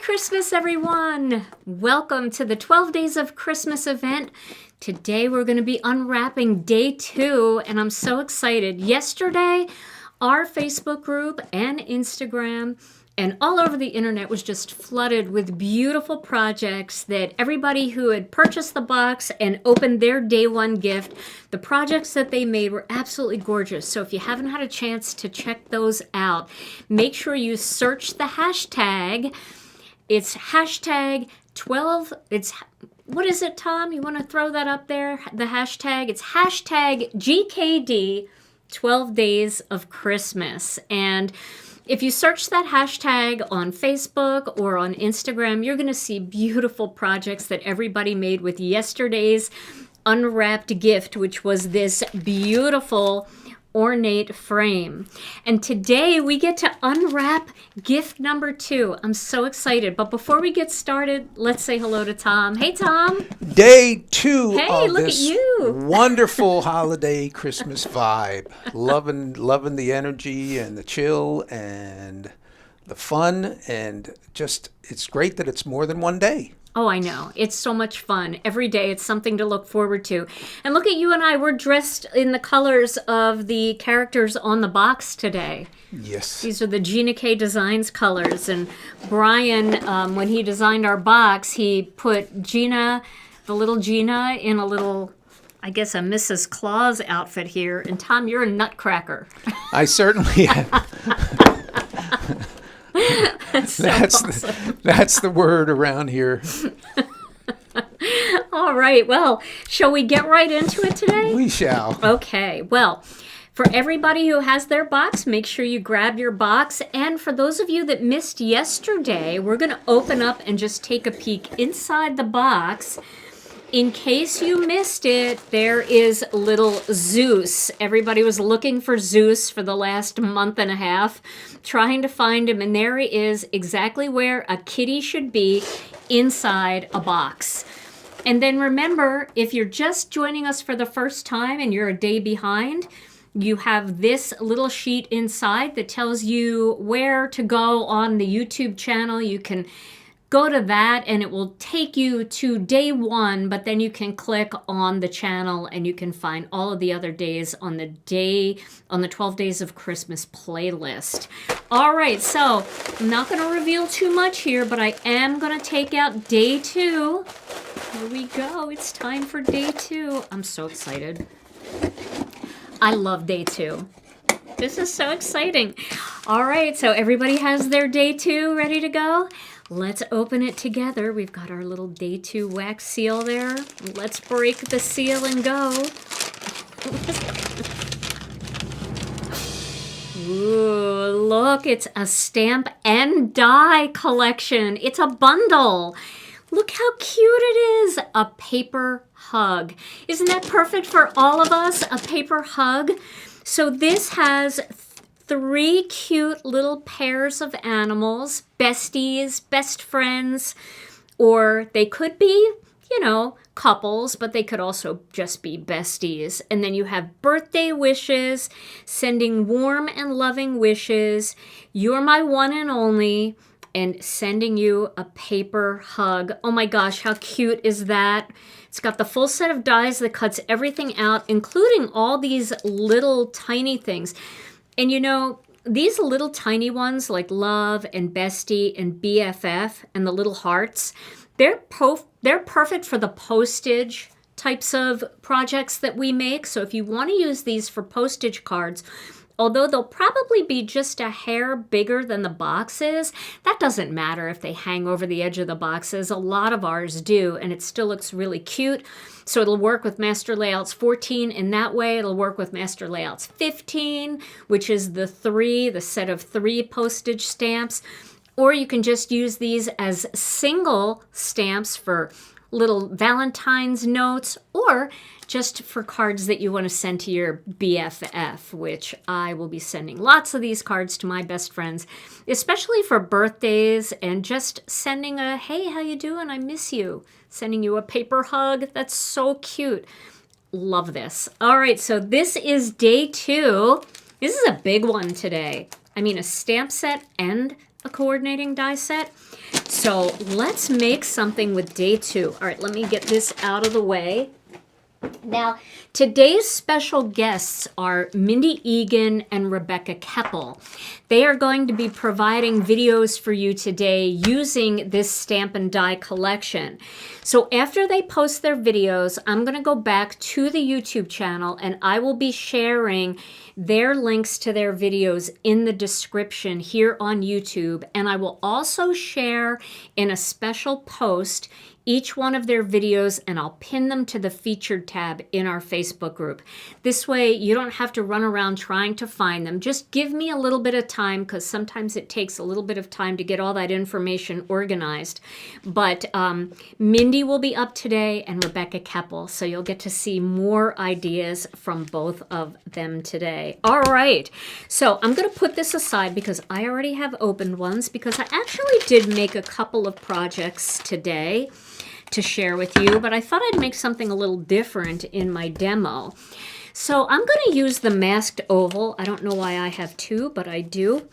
Christmas, everyone! Welcome to the 12 Days of Christmas event. Today we're going to be unwrapping day 2, and I'm so excited. Yesterday, our Facebook group and Instagram and all over the internet was just flooded with beautiful projects that everybody who had purchased the box and opened their day 1 gift, the projects that they made were absolutely gorgeous. So if you haven't had a chance to check those out, make sure you search the hashtag. It's hashtag 12, what is it, Tom? You want to throw that up there? The hashtag? It's hashtag GKD 12 Days of Christmas. And if you search that hashtag on Facebook or on Instagram, you're going to see beautiful projects that everybody made with yesterday's unwrapped gift, which was this beautiful ornate frame. And today we get to unwrap gift number 2. I'm so excited. But before we get started, let's say hello to Tom. Hey, Tom. Day 2 hey, of look this at you. wonderful holiday Christmas vibe. Loving the energy and the chill and the fun, and just it's great that it's more than one day. Oh, I know. It's so much fun. Every day it's something to look forward to. And look at you and I. We're dressed in the colors of the characters on the box today. Yes. These are the Gina K Designs colors. And Brian, when he designed our box, he put Gina, the little Gina, in a little, I guess, a Mrs. Claus outfit here. And Tom, you're a nutcracker. I certainly am. That's the word around here. All right. Well, shall we get right into it today? We shall. Okay. Well, for everybody who has their box, make sure you grab your box. And for those of you that missed yesterday, we're going to open up and just take a peek inside the box. In case you missed it, there is little Zeus. Everybody was looking for Zeus for the last month and a half, trying to find him, and there he is, exactly where a kitty should be, inside a box. And then remember, if you're just joining us for the first time and you're a day behind, you have this little sheet inside that tells you where to go on the YouTube channel. You can go to that and it will take you to day 1, but then you can click on the channel and you can find all of the other days on the 12 Days of Christmas playlist. All right, so I'm not going to reveal too much here, but I am going to take out day 2. Here we go. It's time for day 2. I'm so excited. I love day 2. This is so exciting. All right, so everybody has their day 2 ready to go? Let's open it together. We've got our little day 2 wax seal there. Let's break the seal and go. Ooh, look, it's a stamp and die collection. It's a bundle. Look how cute it is. A paper hug. Isn't that perfect for all of us? A paper hug. So this has 3 cute little pairs of animals, besties, best friends, or they could be, couples, but they could also just be besties. And then you have birthday wishes, sending warm and loving wishes, you're my one and only, and sending you a paper hug. Oh my gosh, how cute is that? It's got the full set of dies that cuts everything out, including all these little tiny things. And these little tiny ones like Love and Bestie and BFF and the little hearts, they're perfect for the postage types of projects that we make. So if you want to use these for postage cards, although they'll probably be just a hair bigger than the boxes, that doesn't matter if they hang over the edge of the boxes. A lot of ours do, and it still looks really cute. So it'll work with Master Layouts 14 in that way. It'll work with Master Layouts 15, which is the set of 3 postage stamps. Or you can just use these as single stamps for little Valentine's notes, or just for cards that you want to send to your BFF, which I will be sending lots of these cards to my best friends, especially for birthdays, and just sending a, hey, how you doing? I miss you. Sending you a paper hug. That's so cute. Love this. All right, so this is day 2. This is a big one today. I mean, a stamp set and a coordinating die set. So let's make something with day 2. All right, let me get this out of the way. Now, today's special guests are Mindy Egan and Rebecca Keppel. They are going to be providing videos for you today using this stamp and die collection. So after they post their videos, I'm going to go back to the YouTube channel and I will be sharing their links to their videos in the description here on YouTube. And I will also share in a special post each one of their videos, and I'll pin them to the featured tab in our Facebook group. This way you don't have to run around trying to find them. Just give me a little bit of time, because sometimes it takes a little bit of time to get all that information organized. But Mindy will be up today and Rebecca Keppel, so you'll get to see more ideas from both of them today. All right, so I'm going to put this aside because I already have opened ones, because I actually did make a couple of projects today to share with you, but I thought I'd make something a little different in my demo. So I'm going to use the masked oval. I don't know why I have 2, but I do.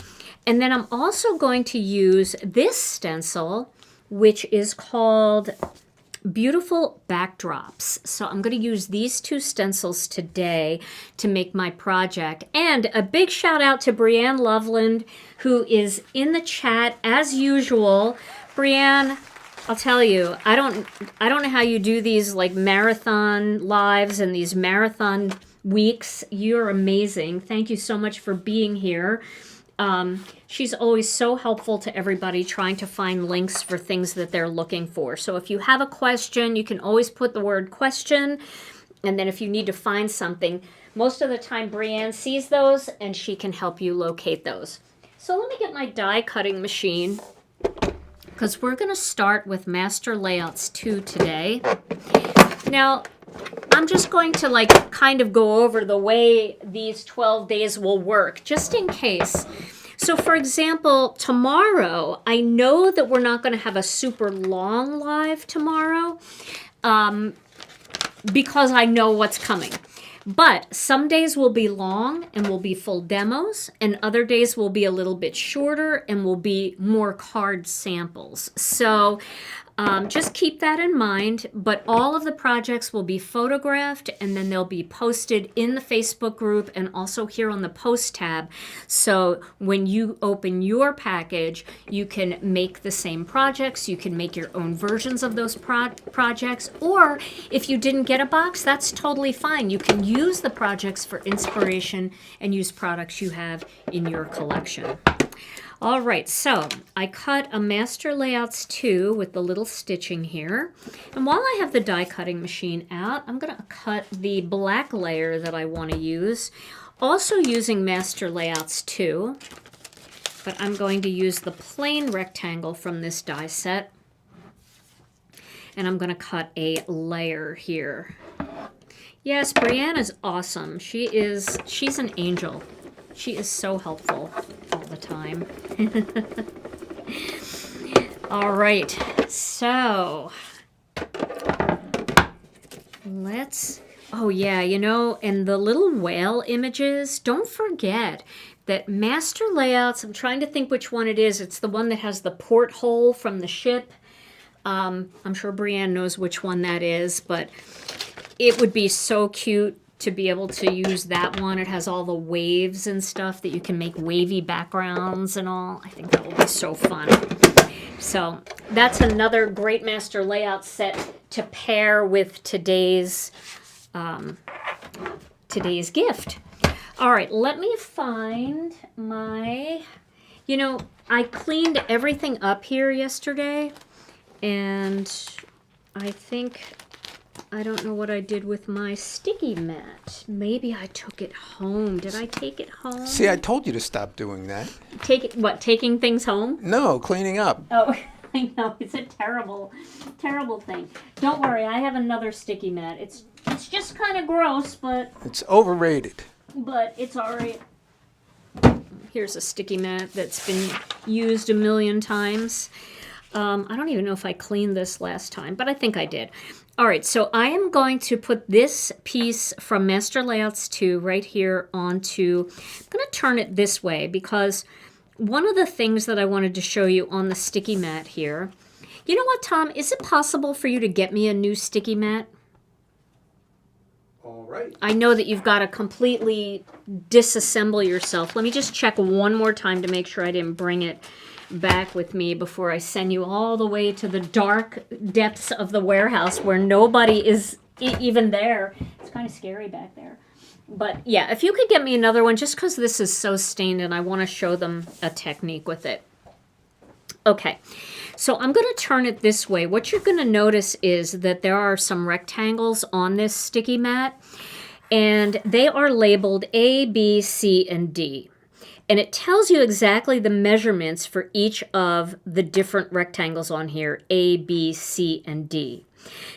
And then I'm also going to use this stencil, which is called Beautiful Backdrops. So I'm going to use these 2 stencils today to make my project. And a big shout out to Brianne Loveland, who is in the chat as usual. Brianne, I'll tell you, I don't know how you do these like marathon lives and these marathon weeks. You're amazing. Thank you so much for being here. She's always so helpful to everybody trying to find links for things that they're looking for. So if you have a question, you can always put the word question. And then if you need to find something, most of the time Brianne sees those and she can help you locate those. So let me get my die cutting machine, because we're going to start with Master Layouts 2 today. Now, I'm just going to like kind of go over the way these 12 days will work, just in case. So for example, tomorrow, I know that we're not going to have a super long live tomorrow because I know what's coming. But some days will be long and will be full demos, and other days will be a little bit shorter and will be more card samples. So just keep that in mind, but all of the projects will be photographed and then they'll be posted in the Facebook group and also here on the post tab. So when you open your package, you can make the same projects, you can make your own versions of those projects, or if you didn't get a box, that's totally fine. You can use the projects for inspiration and use products you have in your collection. All right, so I cut a Master Layouts 2 with the little stitching here. And while I have the die cutting machine out, I'm going to cut the black layer that I want to use, also using Master Layouts 2. But I'm going to use the plain rectangle from this die set. And I'm going to cut a layer here. Yes, Brianne is awesome. She's an angel. She is so helpful all the time. All right, so oh yeah, you know, and the little whale images, don't forget that Master Layouts, I'm trying to think which one it is. It's the one that has the porthole from the ship. I'm sure Brianne knows which one that is, but it would be so cute to be able to use that one. It has all the waves and stuff that you can make wavy backgrounds and all. I think that will be so fun. So that's another great Master Layout set to pair with today's gift. All right, let me find my, you know, I cleaned everything up here yesterday, and I don't know what I did with my sticky mat. Maybe I took it home. Did I take it home? See, I told you to stop doing that. Taking things home? No, cleaning up. Oh, I know. It's a terrible, terrible thing. Don't worry, I have another sticky mat. It's just kind of gross, but... It's overrated. But it's all right. Here's a sticky mat that's been used a million times. I don't even know if I cleaned this last time, but I think I did. All right, so I am going to put this piece from Master Layouts 2 right here onto, I'm going to turn it this way because one of the things that I wanted to show you on the sticky mat here, you know what, Tom? Is it possible for you to get me a new sticky mat? All right. I know that you've got to completely disassemble yourself. Let me just check one more time to make sure I didn't bring it back with me before I send you all the way to the dark depths of the warehouse where nobody is even there. It's kind of scary back there. But yeah, if you could get me another one, just because this is so stained and I want to show them a technique with it. Okay, so I'm going to turn it this way. What you're going to notice is that there are some rectangles on this sticky mat, and they are labeled A, B, C, and D. And it tells you exactly the measurements for each of the different rectangles on here, A, B, C, and D.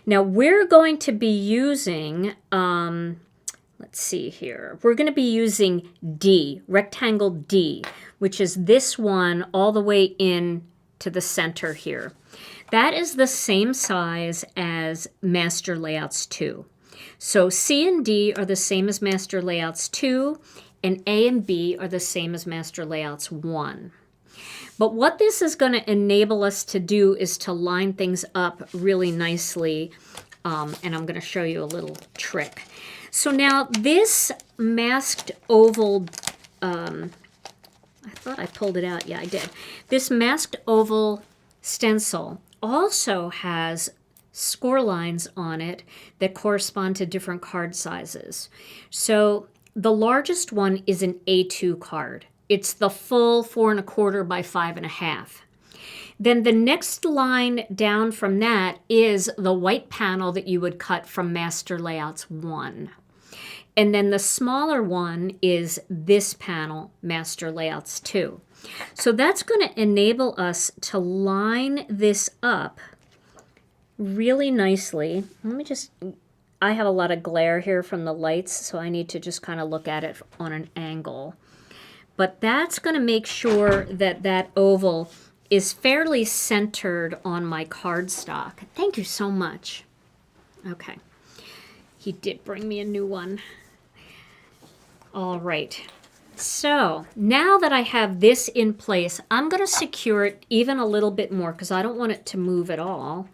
Now, we're going to be using, let's see here, we're going to be using D, rectangle D, which is this one all the way in to the center here. That is the same size as Master Layouts 2. So C and D are the same as Master Layouts 2, and A and B are the same as Master Layouts 1. But what this is going to enable us to do is to line things up really nicely, and I'm going to show you a little trick. So now this masked oval, I thought I pulled it out. Yeah, I did. This masked oval stencil also has score lines on it that correspond to different card sizes. So the largest one is an A2 card. It's the full 4 1/4 by 5 1/2. Then the next line down from that is the white panel that you would cut from Master Layouts 1. And then the smaller one is this panel, Master Layouts 2. So that's going to enable us to line this up really nicely. Let me just, I have a lot of glare here from the lights, so I need to just kind of look at it on an angle. But that's going to make sure that that oval is fairly centered on my cardstock. Thank you so much. Okay. He did bring me a new one. All right. So now that I have this in place, I'm going to secure it even a little bit more because I don't want it to move at all.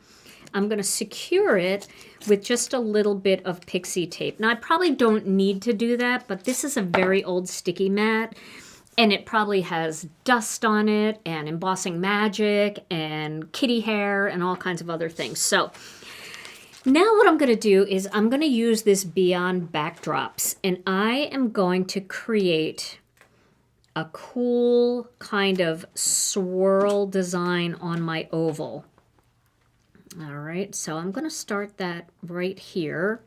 I'm going to secure it with just a little bit of pixie tape. Now, I probably don't need to do that, but this is a very old sticky mat, and it probably has dust on it and embossing magic and kitty hair and all kinds of other things. So now what I'm going to do is I'm going to use this Beyond Backdrops, and I am going to create a cool kind of swirl design on my oval. All right, so I'm going to start that right here.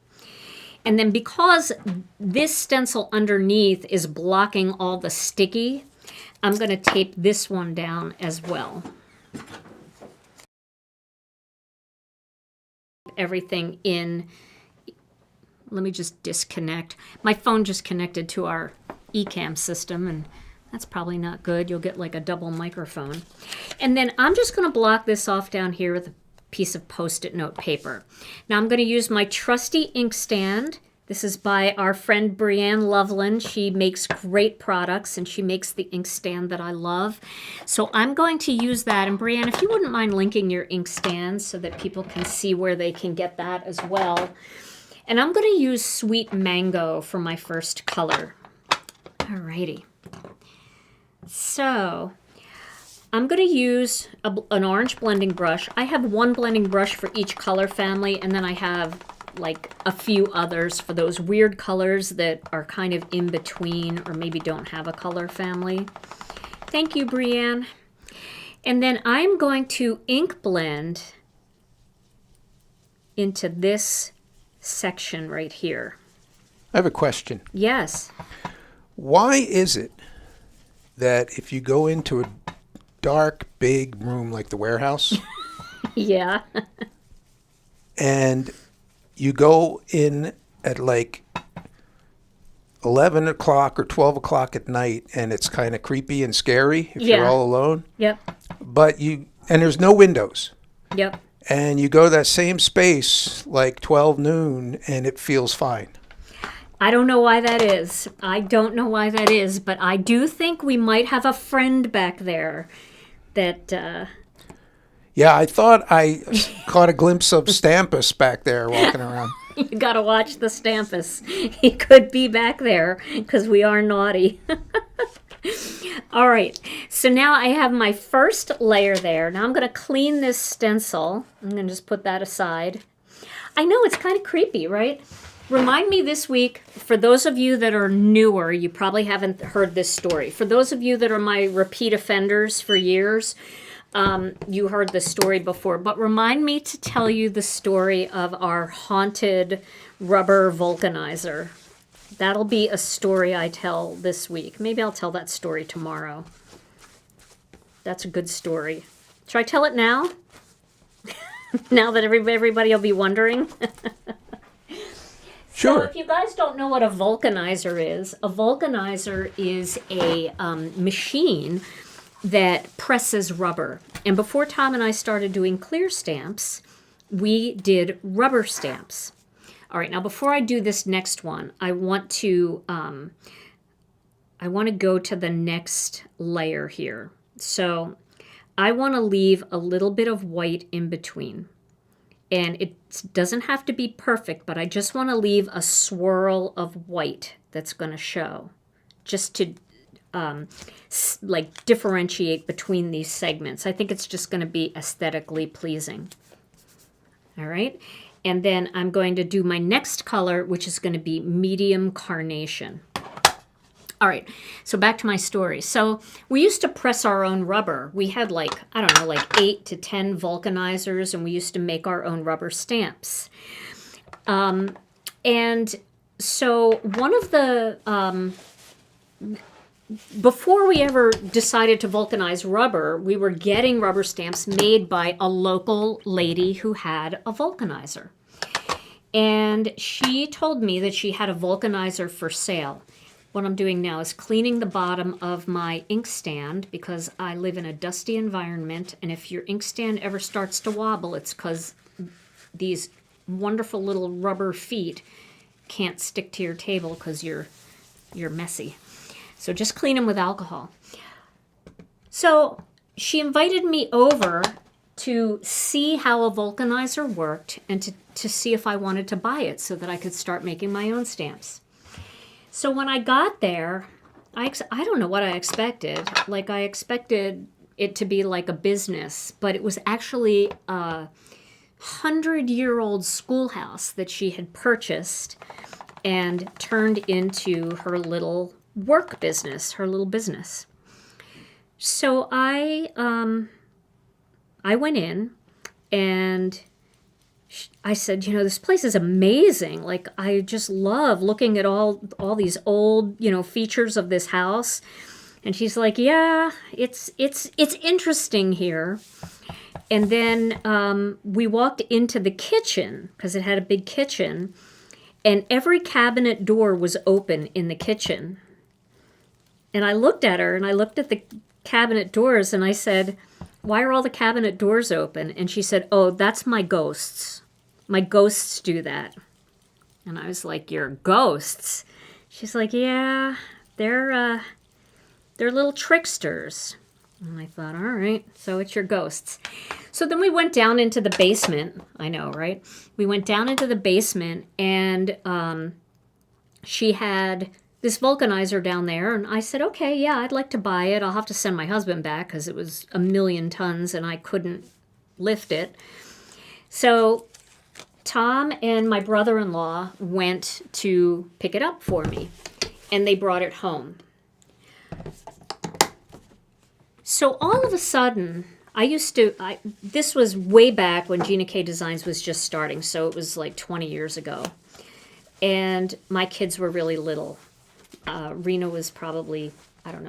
And then because this stencil underneath is blocking all the sticky, I'm going to tape this one down as well. Everything in. Let me just disconnect. My phone just connected to our eCam system, and that's probably not good. You'll get like a double microphone. And then I'm just going to block this off down here with a piece of Post-it note paper. Now I'm going to use my trusty inkstand. This is by our friend Brianne Loveland. She makes great products, and she makes the inkstand that I love. So I'm going to use that. And Brianne, if you wouldn't mind linking your inkstand so that people can see where they can get that as well. And I'm going to use Sweet Mango for my first color. Alrighty. So I'm going to use an orange blending brush. I have one blending brush for each color family, and then I have like a few others for those weird colors that are kind of in between or maybe don't have a color family. Thank you, Brianne. And then I'm going to ink blend into this section right here. I have a question. Yes. Why is it that if you go into a dark, big room like the warehouse, Yeah. and you go in at like 11 o'clock or 12 o'clock at night, and it's kind of creepy and scary if you're all alone. Yep. But and there's no windows. Yep. And you go to that same space like 12 noon, and it feels fine. I don't know why that is. I don't know why that is, but I do think we might have a friend back there that... Yeah, I thought I caught a glimpse of Stampus back there walking around. You gotta watch the Stampus. He could be back there because we are naughty. All right, so now I have my first layer there. Now I'm gonna clean this stencil. I'm gonna just put that aside. I know it's kind of creepy, right? Remind me this week, for those of you that are newer, you probably haven't heard this story. For those of you that are my repeat offenders for years, you heard this story before, but remind me to tell you the story of our haunted rubber vulcanizer. That'll be a story I tell this week. Maybe I'll tell that story tomorrow. That's a good story. Should I tell it now? Now that everybody will be wondering? Sure. So if you guys don't know what a vulcanizer is a machine that presses rubber. And before Tom and I started doing clear stamps, we did rubber stamps. All right, now before I do this next one, I want to go to the next layer here. So I want to leave a little bit of white in between. And it doesn't have to be perfect, but I just want to leave a swirl of white that's going to show, just to like differentiate between these segments. I think it's just going to be aesthetically pleasing. All right. And then I'm going to do my next color, which is going to be medium carnation. All right, so back to my story. So we used to press our own rubber. We had like 8 to 10 vulcanizers, and we used to make our own rubber stamps. And so one of the, before we ever decided to vulcanize rubber, we were getting rubber stamps made by a local lady who had a vulcanizer. And she told me that she had a vulcanizer for sale. What I'm doing now is cleaning the bottom of my inkstand because I live in a dusty environment, and if your inkstand ever starts to wobble, it's because these wonderful little rubber feet can't stick to your table because you're messy. So just clean them with alcohol. So she invited me over to see how a vulcanizer worked and to see if I wanted to buy it so that I could start making my own stamps. So when I got there, I don't know what I expected. Like, I expected it to be like a business, but it was actually a 100-year-old schoolhouse that she had purchased and turned into her little work business, her little business. So I went in and I said, this place is amazing. Like, I just love looking at all these old, features of this house. And she's like, yeah, it's interesting here. And then we walked into the kitchen because it had a big kitchen, and every cabinet door was open in the kitchen. And I looked at her and I looked at the cabinet doors and I said, why are all the cabinet doors open? And she said, oh, that's my ghosts. My ghosts do that. And I was like, your ghosts? She's like, yeah, they're little tricksters. And I thought, all right, so it's your ghosts. So then we went down into the basement. I know, right? We went down into the basement, and she had this vulcanizer down there. And I said, okay, yeah, I'd like to buy it. I'll have to send my husband back because it was 1,000,000 tons and I couldn't lift it. So Tom and my brother-in-law went to pick it up for me, and they brought it home. So all of a sudden, this was way back when Gina K Designs was just starting, so it was like 20 years ago. And my kids were really little. Rena was probably,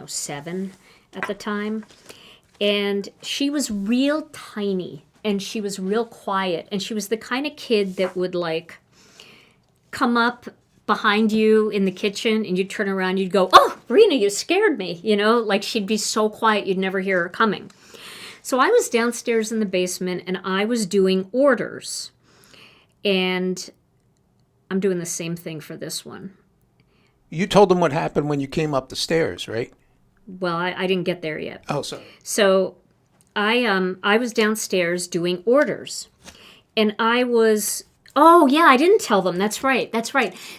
7 at the time. And she was real tiny. And she was real quiet. And she was the kind of kid that would, come up behind you in the kitchen, and you'd turn around, you'd go, oh, Rena, you scared me. She'd be so quiet, you'd never hear her coming. So I was downstairs in the basement, and I was doing orders. And I'm doing the same thing for this one. You told them what happened when you came up the stairs, right? Well, I didn't get there yet. Oh, sorry. So I was downstairs doing orders. And oh yeah, I didn't tell them. That's right.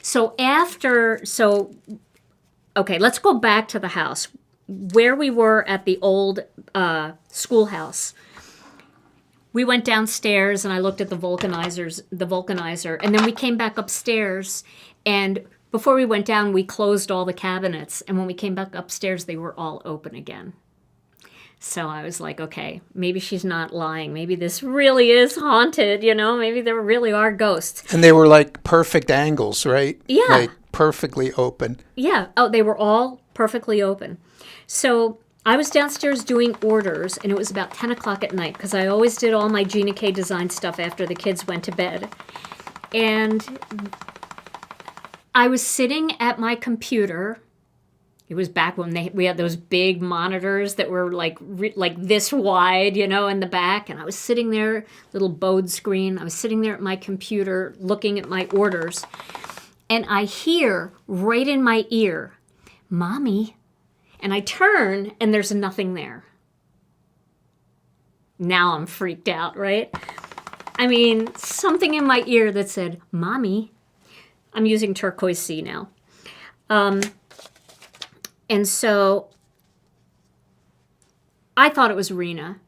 So okay, let's go back to the house where we were at the old schoolhouse. We went downstairs and I looked at the vulcanizer, and then we came back upstairs, and before we went down, we closed all the cabinets, and when we came back upstairs, they were all open again. So I was like, okay, maybe she's not lying. Maybe this really is haunted, Maybe there really are ghosts. And they were like perfect angles, right? Yeah. Like perfectly open. Yeah. Oh, they were all perfectly open. So I was downstairs doing orders, and it was about 10 o'clock at night, because I always did all my Gina K design stuff after the kids went to bed. And I was sitting at my computer. It was back when we had those big monitors that were like this wide, in the back. And I was sitting there, little bowed screen. I was sitting there at my computer looking at my orders. And I hear right in my ear, "Mommy." And I turn and there's nothing there. Now I'm freaked out, right? I mean, something in my ear that said, "Mommy." I'm using Turquoise Sea now. And so I thought it was Rena.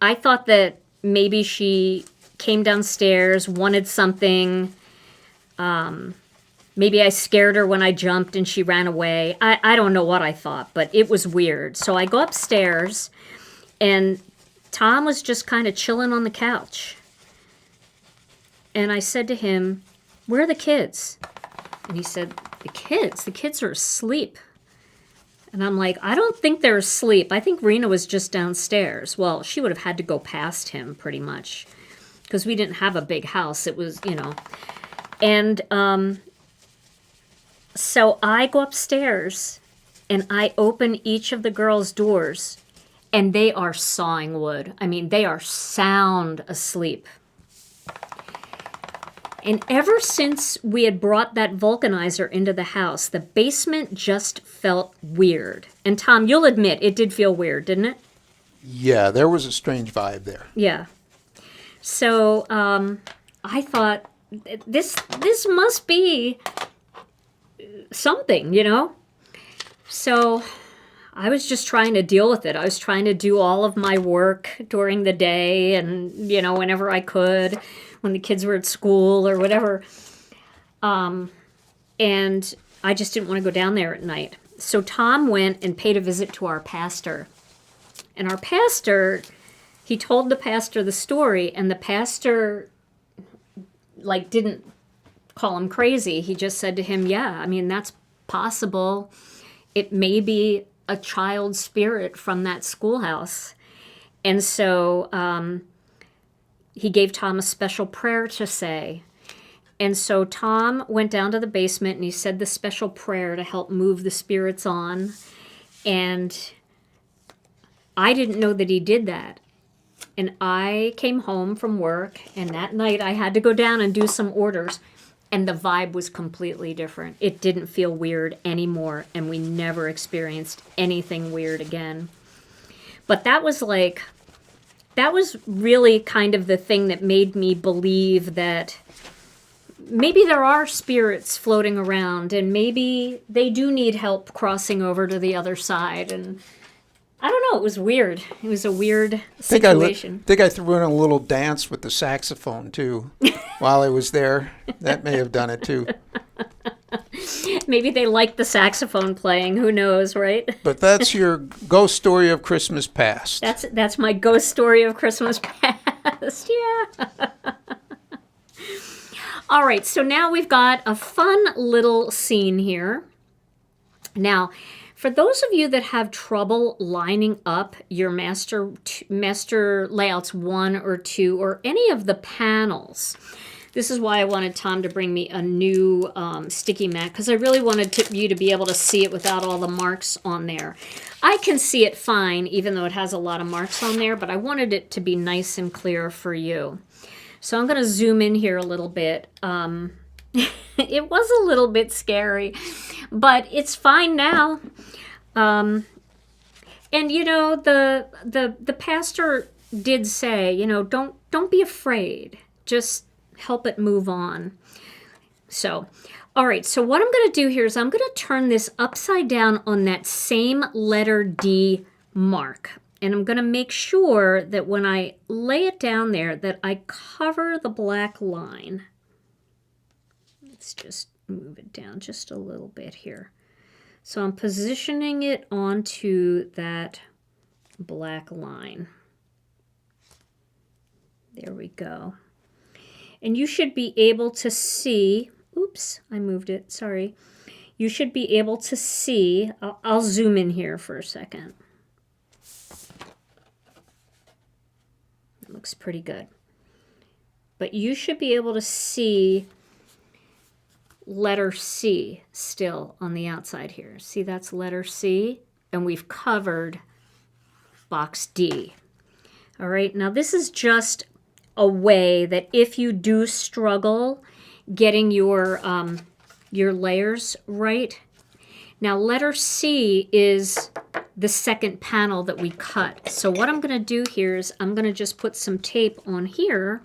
I thought that maybe she came downstairs, wanted something. Maybe I scared her when I jumped and she ran away. I don't know what I thought, but it was weird. So I go upstairs, and Tom was just kind of chilling on the couch. And I said to him, "Where are the kids?" And he said, The kids are asleep." And I'm like, I don't think they're asleep. I think Rena was just downstairs. Well, she would have had to go past him pretty much, because we didn't have a big house. It was, And so I go upstairs and I open each of the girls' doors, and they are sawing wood. I mean, they are sound asleep. And ever since we had brought that vulcanizer into the house, the basement just felt weird. And Tom, you'll admit, it did feel weird, didn't it? Yeah, there was a strange vibe there. Yeah. So I thought, this must be something, So I was just trying to deal with it. I was trying to do all of my work during the day and, whenever I could, when the kids were at school or whatever. And I just didn't want to go down there at night. So Tom went and paid a visit to our pastor. And our pastor, he told the pastor the story, and the pastor, didn't call him crazy. He just said to him, yeah, I mean, that's possible. It may be a child spirit from that schoolhouse. And so he gave Tom a special prayer to say. And so Tom went down to the basement and he said the special prayer to help move the spirits on. And I didn't know that he did that. And I came home from work, and that night I had to go down and do some orders. And the vibe was completely different. It didn't feel weird anymore, and we never experienced anything weird again. But that was really kind of the thing that made me believe that maybe there are spirits floating around, and maybe they do need help crossing over to the other side. And I don't know, it was weird. It was a weird situation. I think I threw in a little dance with the saxophone, too, while I was there. That may have done it, too. Maybe they liked the saxophone playing. Who knows, right? But that's your ghost story of Christmas past. That's my ghost story of Christmas past. Yeah. All right, so now we've got a fun little scene here. Now, for those of you that have trouble lining up your master layouts 1 or 2 or any of the panels, this is why I wanted Tom to bring me a new sticky mat, because I really wanted you to be able to see it without all the marks on there. I can see it fine, even though it has a lot of marks on there, but I wanted it to be nice and clear for you. So I'm going to zoom in here a little bit. It was a little bit scary, but it's fine now. And you know, the pastor did say, you know, don't be afraid. Just help it move on. So, all right. So what I'm going to do here is I'm going to turn this upside down on that same letter D mark. And I'm going to make sure that when I lay it down there that I cover the black line. Let's just move it down just a little bit here. So I'm positioning it onto that black line. There we go. And you should be able to see, oops, I moved it, sorry. You should be able to see, I'll zoom in here for a second. It looks pretty good. But you should be able to see letter C still on the outside here. See, that's letter C, and we've covered box D. All right, now this is just a way that if you do struggle getting your layers right. Now letter C is the second panel that we cut. So what I'm going to do here is I'm going to just put some tape on here.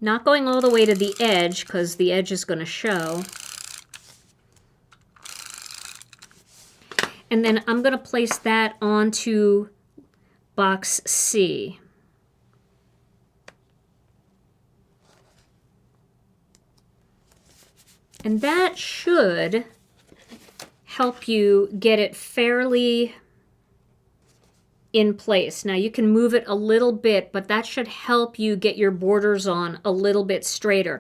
Not going all the way to the edge because the edge is going to show. And then I'm going to place that onto box C. And that should help you get it fairly in place. Now you can move it a little bit, but that should help you get your borders on a little bit straighter.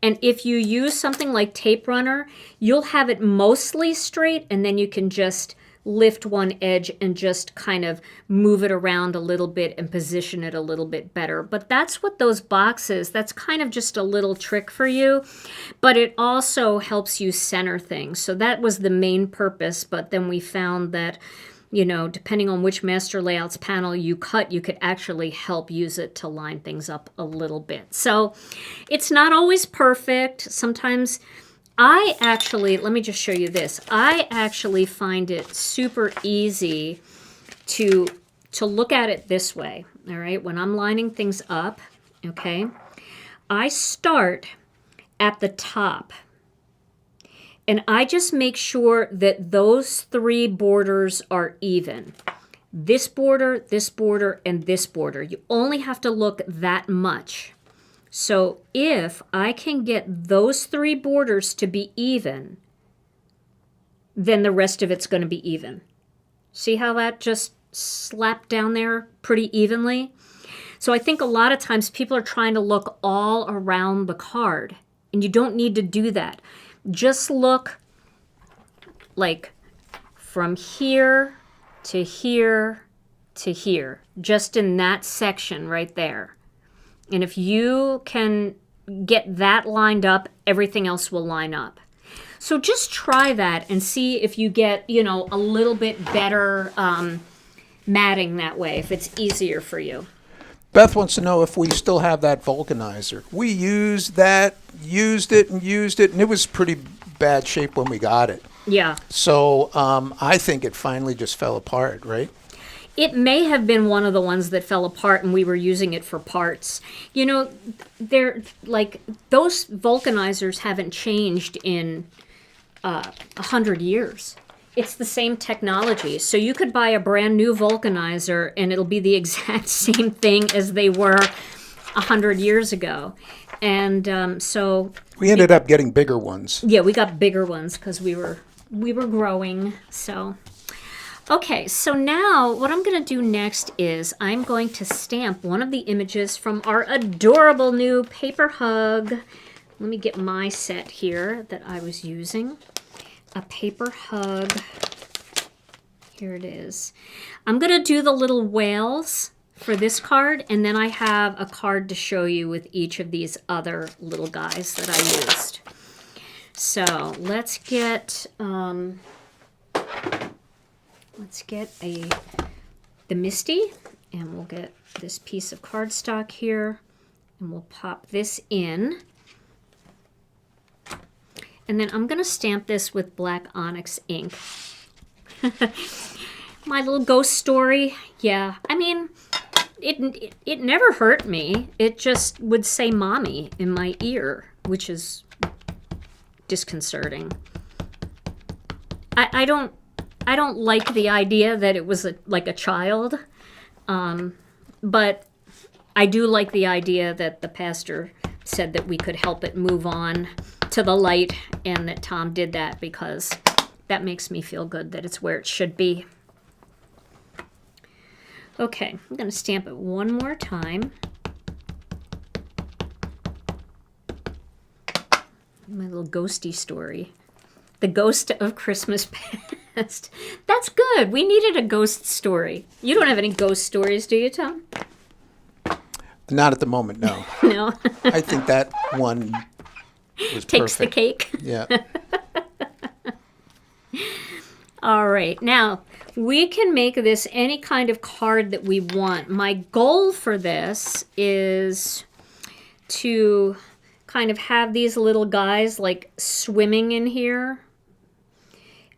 And if you use something like tape runner, you'll have it mostly straight, and then you can just lift one edge and just kind of move it around a little bit and position it a little bit better. But that's what those boxes, that's kind of just a little trick for you, but it also helps you center things. So that was the main purpose, but then we found that, you know, depending on which master layouts panel you cut, you could actually help use it to line things up a little bit. So it's not always perfect. Sometimes let me just show you this. I actually find it super easy to look at it this way, all right? When I'm lining things up, okay, I start at the top. And I just make sure that those three borders are even. This border, and this border. You only have to look that much. So if I can get those three borders to be even, then the rest of it's going to be even. See how that just slapped down there pretty evenly? So I think a lot of times people are trying to look all around the card, and you don't need to do that. Just look like from here to here to here, just in that section right there. And if you can get that lined up, everything else will line up. So just try that and see if you get, you know, a little bit better matting that way, if it's easier for you. Beth wants to know if we still have that vulcanizer. We used it, and it was pretty bad shape when we got it. Yeah. So I think it finally just fell apart, right? It may have been one of the ones that fell apart and we were using it for parts. You know, they're like, those vulcanizers haven't changed in 100 years. It's the same technology. So you could buy a brand new vulcanizer and it'll be the exact same thing as they were 100 years ago. And so we ended up getting bigger ones. Yeah, we got bigger ones because we were growing. So okay, so now what I'm going to do next is I'm going to stamp one of the images from our adorable new paper hug. Let me get my set here that I was using. A paper hug. Here it is. I'm going to do the little whales for this card, and then I have a card to show you with each of these other little guys that I used. So let's get the Misty, and we'll get this piece of cardstock here, and we'll pop this in And then I'm going to stamp this with black Onyx ink. My little ghost story. Yeah, I mean, it never hurt me. It just would say mommy in my ear, which is disconcerting. I don't like the idea that it was like a child, but I do like the idea that the pastor said that we could help it move on to the light, and that Tom did that, because that makes me feel good that it's where it should be. Okay, I'm going to stamp it one more time. My little ghosty story. The ghost of Christmas past. That's good. We needed a ghost story. You don't have any ghost stories, do you, Tom? Not at the moment, no. No. I think that one was Takes perfect. the cake. Yeah. All right. Now, we can make this any kind of card that we want. My goal for this is to kind of have these little guys like swimming in here.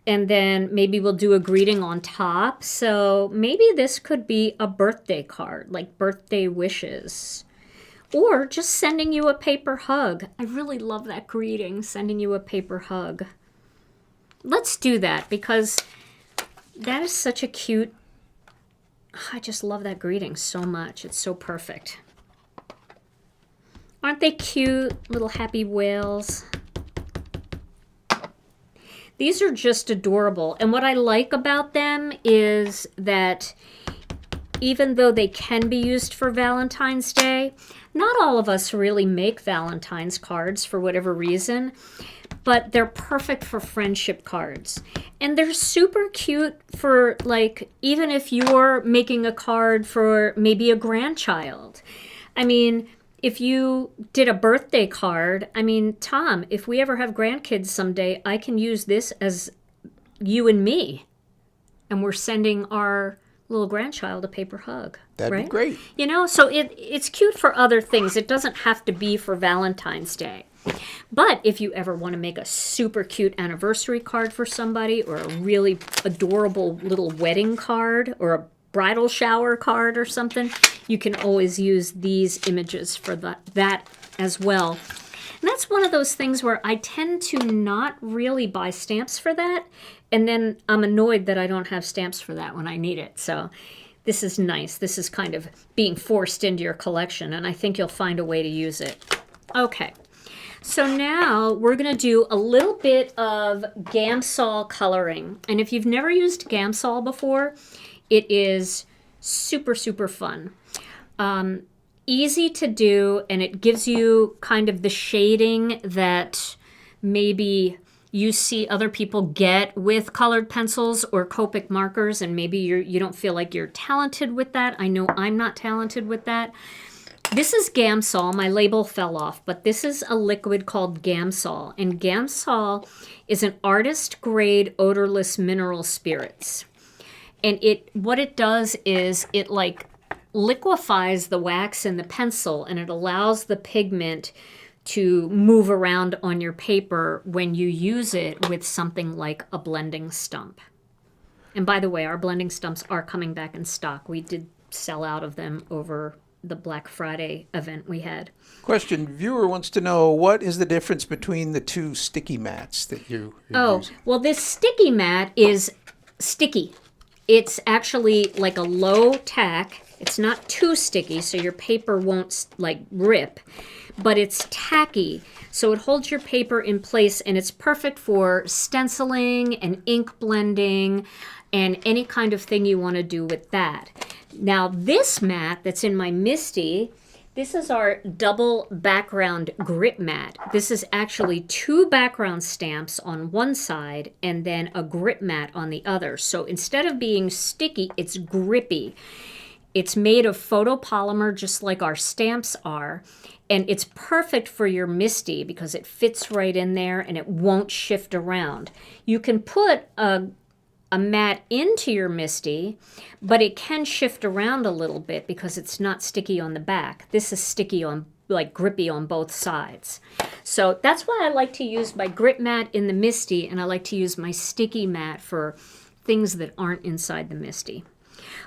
And then maybe we'll do a greeting on top. So maybe this could be a birthday card, like birthday wishes. Or just sending you a paper hug. I really love that greeting, sending you a paper hug. Let's do that, because that is such a cute... I just love that greeting so much. It's so perfect. Aren't they cute, little happy whales? These are just adorable. And what I like about them is that even though they can be used for Valentine's Day, not all of us really make Valentine's cards for whatever reason, but they're perfect for friendship cards. And they're super cute for, like, even if you're making a card for maybe a grandchild. I mean, if you did a birthday card, I mean, Tom, if we ever have grandkids someday, I can use this as you and me. And we're sending our little grandchild a paper hug. That'd be great. You know, so it's cute for other things. It doesn't have to be for Valentine's Day. But if you ever want to make a super cute anniversary card for somebody, or a really adorable little wedding card, or a bridal shower card or something, you can always use these images for that as well. And that's one of those things where I tend to not really buy stamps for that, and then I'm annoyed that I don't have stamps for that when I need it. So this is nice. This is kind of being forced into your collection, and I think you'll find a way to use it. Okay. So now we're going to do a little bit of gamsol coloring. And if you've never used gamsol before, it is super, super fun. Easy to do, and it gives you kind of the shading that maybe you see other people get with colored pencils or Copic markers, and maybe you don't feel like you're talented with that. I know I'm not talented with that. This is gamsol. My label fell off, but this is a liquid called gamsol. And gamsol is an artist-grade odorless mineral spirits. And what it does is it like liquefies the wax in the pencil, and it allows the pigment to move around on your paper when you use it with something like a blending stump. And by the way, our blending stumps are coming back in stock. We did sell out of them over the Black Friday event we had. Question, viewer wants to know, what is the difference between the two sticky mats that you're using? Well, this sticky mat is sticky. It's actually like a low tack. It's not too sticky, so your paper won't like rip, but it's tacky, so it holds your paper in place, and it's perfect for stenciling and ink blending and any kind of thing you want to do with that. Now, this mat that's in my Misty, this is our double background grip mat. This is actually 2 background stamps on one side and then a grip mat on the other. So instead of being sticky, it's grippy. It's made of photopolymer just like our stamps are, and it's perfect for your Misty because it fits right in there and it won't shift around. You can put a mat into your Misty, but it can shift around a little bit because it's not sticky on the back. This is sticky on like grippy on both sides. So that's why I like to use my grip mat in the Misty, and I like to use my sticky mat for things that aren't inside the Misty.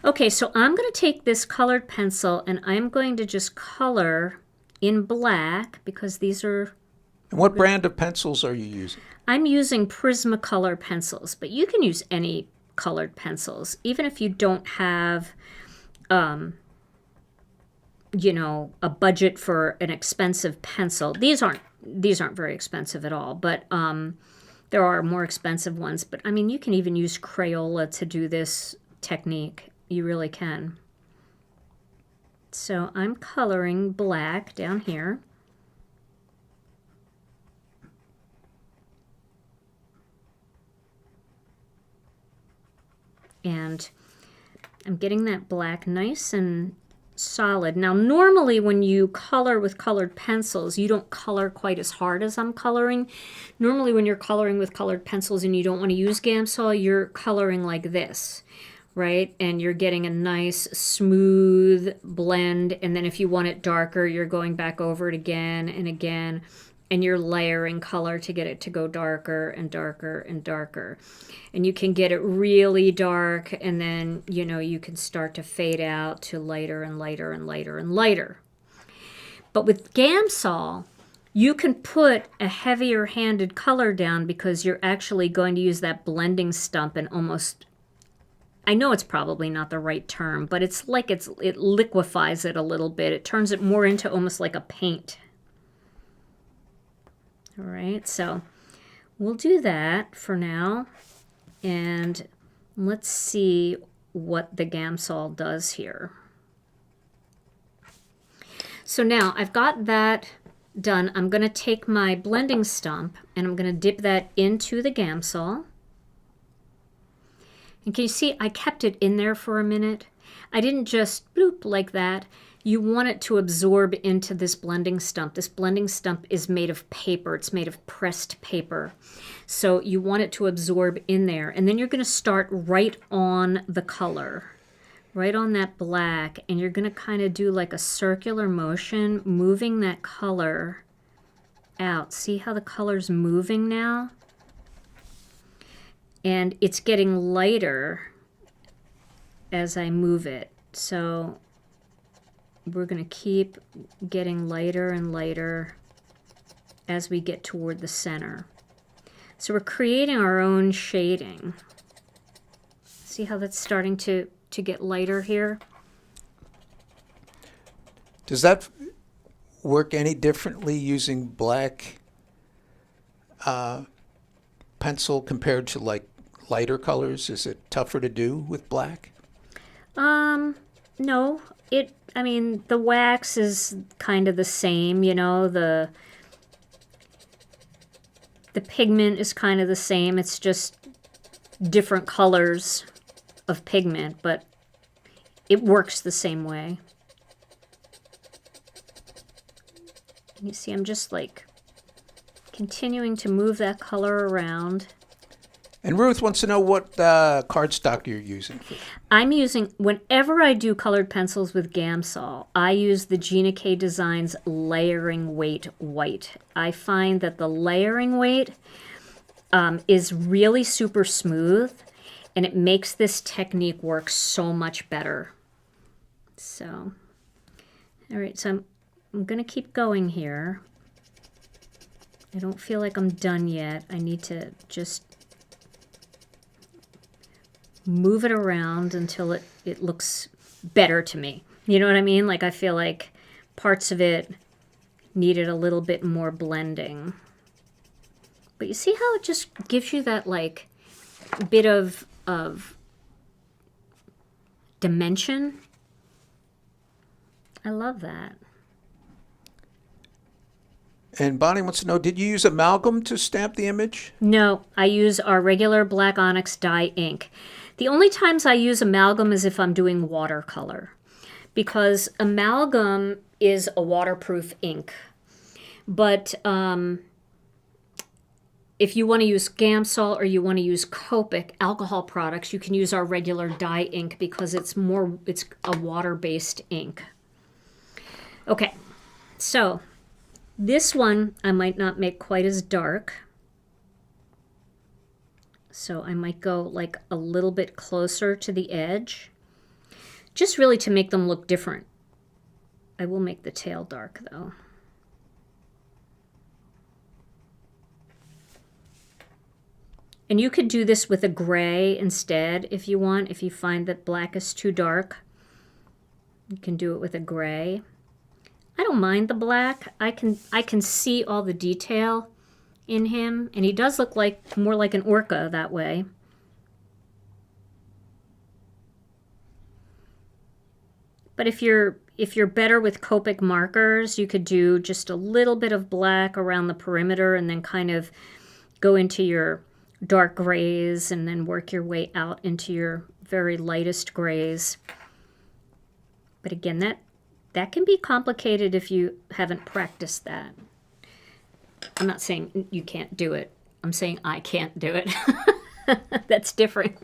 Okay, so I'm going to take this colored pencil and I'm going to just color in black because these are... And what brand of pencils are you using? I'm using Prismacolor pencils, but you can use any colored pencils, even if you don't have, you know, a budget for an expensive pencil. These aren't very expensive at all, but there are more expensive ones. But I mean, you can even use Crayola to do this technique. You really can. So I'm coloring black down here. And I'm getting that black nice and solid. Now, normally when you color with colored pencils, you don't color quite as hard as I'm coloring. Normally when you're coloring with colored pencils and you don't want to use gamsol, you're coloring like this, right? And you're getting a nice smooth blend. And then if you want it darker, you're going back over it again and again. And you're layering color to get it to go darker and darker and darker. And you can get it really dark, and then, you know, you can start to fade out to lighter and lighter and lighter and lighter. But with gamsol, you can put a heavier handed color down because you're actually going to use that blending stump and almost, I know it's probably not the right term, but it's like it liquefies it a little bit. It turns it more into almost like a paint. All right, so we'll do that for now, and let's see what the gamsol does here. So now I've got that done. I'm going to take my blending stump and I'm going to dip that into the gamsol. And can you see I kept it in there for a minute? I didn't just bloop like that. You want it to absorb into this blending stump. This blending stump is made of paper. It's made of pressed paper. So you want it to absorb in there. And then you're going to start right on the color, right on that black. And you're going to kind of do like a circular motion, moving that color out. See how the color's moving now? And it's getting lighter as I move it. So we're going to keep getting lighter and lighter as we get toward the center. So we're creating our own shading. See how that's starting to get lighter here? Does that work any differently using black pencil compared to like lighter colors? Is it tougher to do with black? No. I mean, the wax is kind of the same, you know, the pigment is kind of the same. It's just different colors of pigment, but it works the same way. And you see, I'm just like continuing to move that color around. And Ruth wants to know what cardstock you're using. I'm using, whenever I do colored pencils with gamsol, I use the Gina K Designs Layering Weight White. I find that the layering weight is really super smooth, and it makes this technique work so much better. So, all right, so I'm going to keep going here. I don't feel like I'm done yet. I need to just move it around until it looks better to me. You know what I mean? Like I feel like parts of it needed a little bit more blending. But you see how it just gives you that like bit of dimension? I love that. And Bonnie wants to know, did you use amalgam to stamp the image? No, I use our regular black Onyx dye ink. The only times I use amalgam is if I'm doing watercolor, because amalgam is a waterproof ink. But if you want to use gamsol or you want to use Copic alcohol products, you can use our regular dye ink because it's a water-based ink. Okay, So this one I might not make quite as dark. So I might go like a little bit closer to the edge, just really to make them look different. I will make the tail dark though. And you could do this with a gray instead if you want. If you find that black is too dark, you can do it with a gray. I don't mind the black. I can see all the detail in him, and he does look like more like an orca that way. But if you're better with Copic markers, you could do just a little bit of black around the perimeter and then kind of go into your dark grays and then work your way out into your very lightest grays. But again, that can be complicated if you haven't practiced that. I'm not saying you can't do it. I'm saying I can't do it. That's different.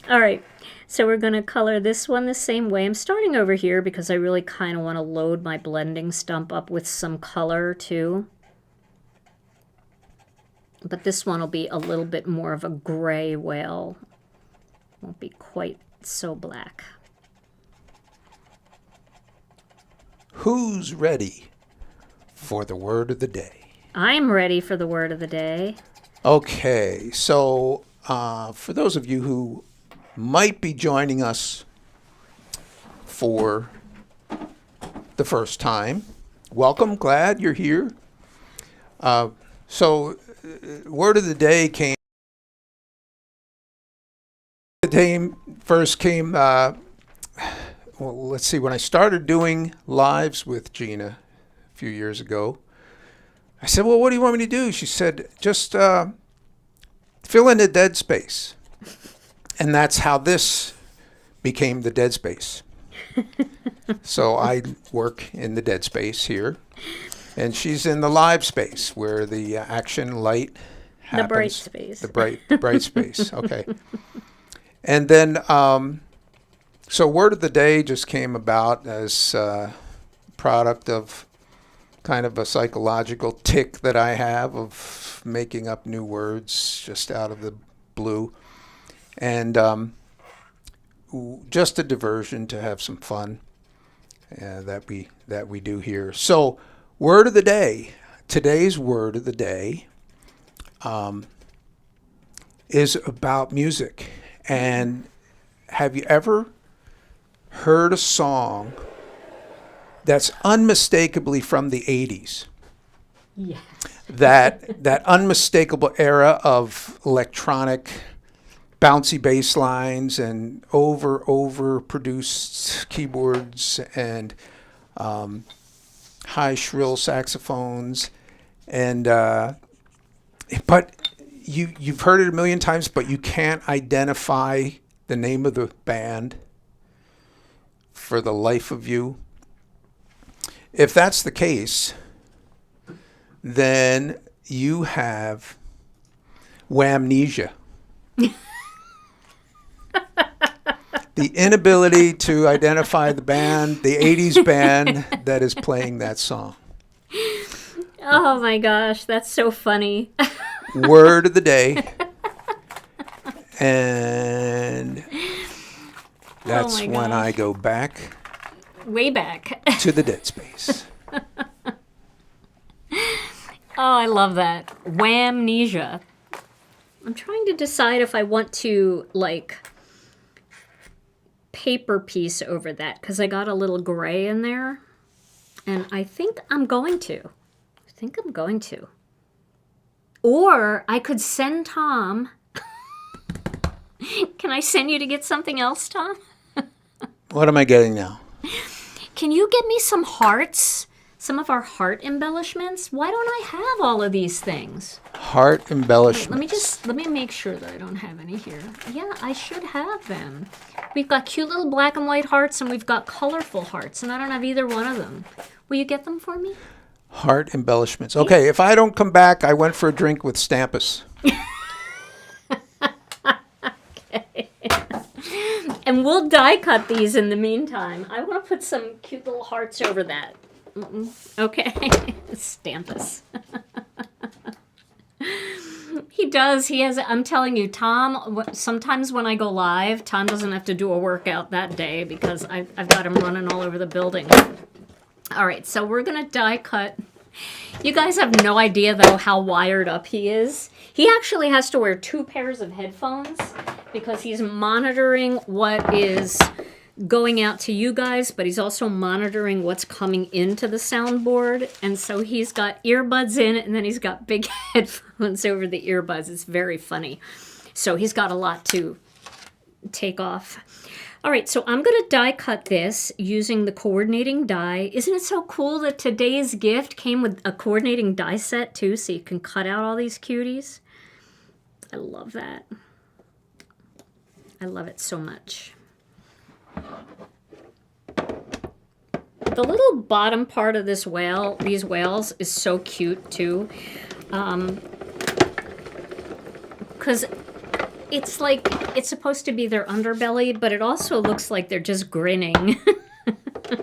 All right, so we're going to color this one the same way. I'm starting over here because I really kind of want to load my blending stump up with some color too. But this one will be a little bit more of a gray whale. Won't be quite so black. Who's ready for the word of the day? I'm ready for the word of the day. Okay, so for those of you who might be joining us for the first time, welcome, glad you're here. Word of the day first came, well, let's see, when I started doing lives with Gina a few years ago, I said, well, what do you want me to do? She said, just fill in the dead space. And that's how this became the dead space. So I work in the dead space here. And she's in the live space where the action light happens. The bright space. The bright space. Okay. And then, so word of the day just came about as a product of kind of a psychological tick that I have of making up new words just out of the blue. And just a diversion to have some fun that we do here. So, word of the day. Today's word of the day is about music. And have you ever heard a song that's unmistakably from the 80s? Yes. That unmistakable era of electronic bouncy bass lines and over produced keyboards and high shrill saxophones, and but you've heard it a million times, but you can't identify the name of the band for the life of you. If that's the case, then you have whamnesia. The inability to identify the band, the 80s band that is playing that song. Oh my gosh, that's so funny. Word of the day. And that's when I go back. Way back. To the dead space. Oh, I love that. Whamnesia. I'm trying to decide if I want to, like, paper piece over that, because I got a little gray in there. And I think I'm going to. Or I could send Tom. Can I send you to get something else, Tom? What am I getting now? Can you get me some hearts? Some of our heart embellishments? Why don't I have all of these things? Heart embellishments. Let me make sure that I don't have any here. Yeah, I should have them. We've got cute little black and white hearts, and we've got colorful hearts, and I don't have either one of them. Will you get them for me? Heart embellishments. Okay, if I don't come back, I went for a drink with Stampus. Okay. And we'll die cut these in the meantime. I want to put some cute little hearts over that. Okay. Stampus. He does. He has, I'm telling you, Tom, sometimes when I go live, Tom doesn't have to do a workout that day because I've got him running all over the building. All right, so we're going to die cut. You guys have no idea, though, how wired up he is. He actually has to wear 2 pairs of headphones because he's monitoring what is going out to you guys, but he's also monitoring what's coming into the soundboard. And so he's got earbuds in, and then he's got big headphones over the earbuds. It's very funny. So he's got a lot to take off. All right, so I'm going to die cut this using the coordinating die. Isn't it so cool that today's gift came with a coordinating die set too, so you can cut out all these cuties? I love that. I love it so much. The little bottom part of this whale, these whales, is so cute too. Because it's like, it's supposed to be their underbelly, but it also looks like they're just grinning.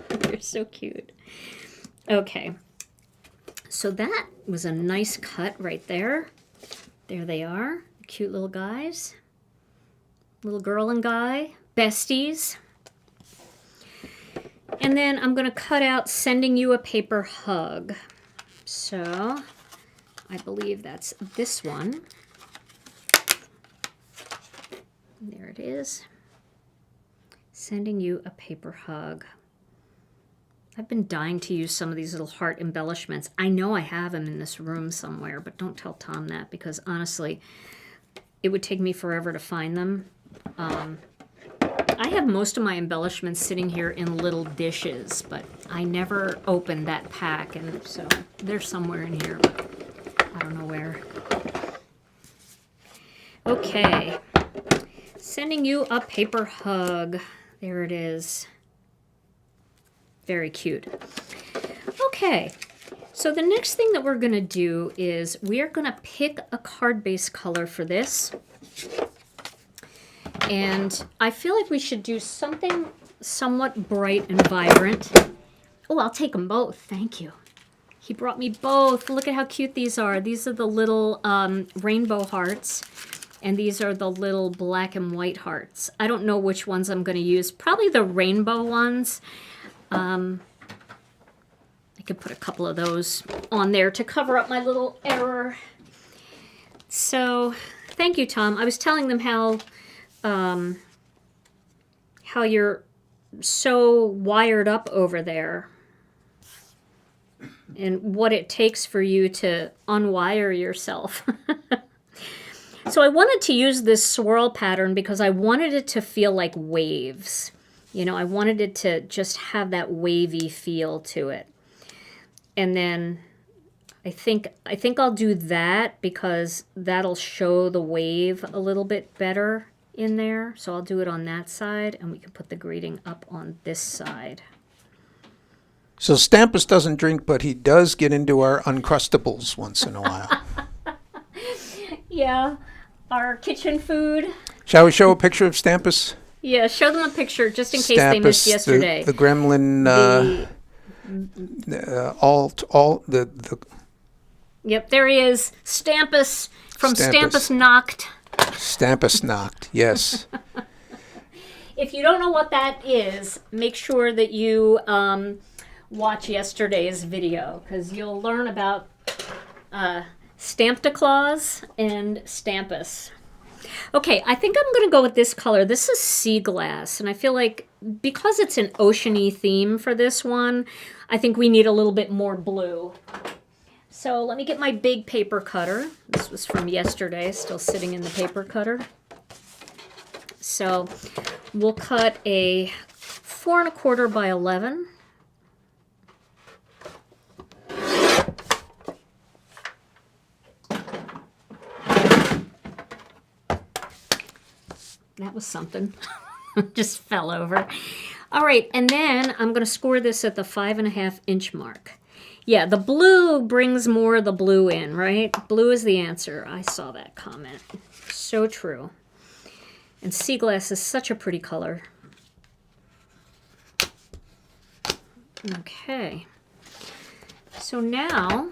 They're so cute. Okay. So that was a nice cut right there. There they are. Cute little guys. Little girl and guy. Besties. And then I'm going to cut out Sending You a Paper Hug. So I believe that's this one. There it is. Sending You a Paper Hug. I've been dying to use some of these little heart embellishments. I know I have them in this room somewhere, but don't tell Tom that because honestly, it would take me forever to find them. I have most of my embellishments sitting here in little dishes, but I never opened that pack, and so they're somewhere in here, but I don't know where. Okay. Sending You a Paper Hug. There it is. Very cute. Okay, so the next thing that we're going to do is we are going to pick a card base color for this. And I feel like we should do something somewhat bright and vibrant. Oh, I'll take them both. Thank you. He brought me both. Look at how cute these are. These are the little rainbow hearts. And these are the little black and white hearts. I don't know which ones I'm going to use. Probably the rainbow ones. I could put a couple of those on there to cover up my little error. So, thank you, Tom. I was telling them how you're so wired up over there. And what it takes for you to unwire yourself. So I wanted to use this swirl pattern because I wanted it to feel like waves. You know, I wanted it to just have that wavy feel to it. And then I think I'll do that because that'll show the wave a little bit better in there. So I'll do it on that side, and we can put the greeting up on this side. So Stampus doesn't drink, but he does get into our Uncrustables once in a while. Yeah, our kitchen food. Shall we show a picture of Stampus? Yeah, show them a picture just in case they missed yesterday. The gremlin, Yep, there he is. Stampus from Stampus Knocked. Stampus Knocked, yes. If you don't know what that is, make sure that you watch yesterday's video because you'll learn about Stampta-Claus and Stampus. Okay, I think I'm going to go with this color. This is Sea Glass, and I feel like because it's an oceany theme for this one, I think we need a little bit more blue. So let me get my big paper cutter. This was from yesterday, still sitting in the paper cutter. So we'll cut a 4 1/4 by 11. That was something. Just fell over. All right, and then I'm going to score this at the 5.5 inch mark. Yeah, the blue brings more of the blue in, right? Blue is the answer. I saw that comment. So true. And sea glass is such a pretty color. Okay. So now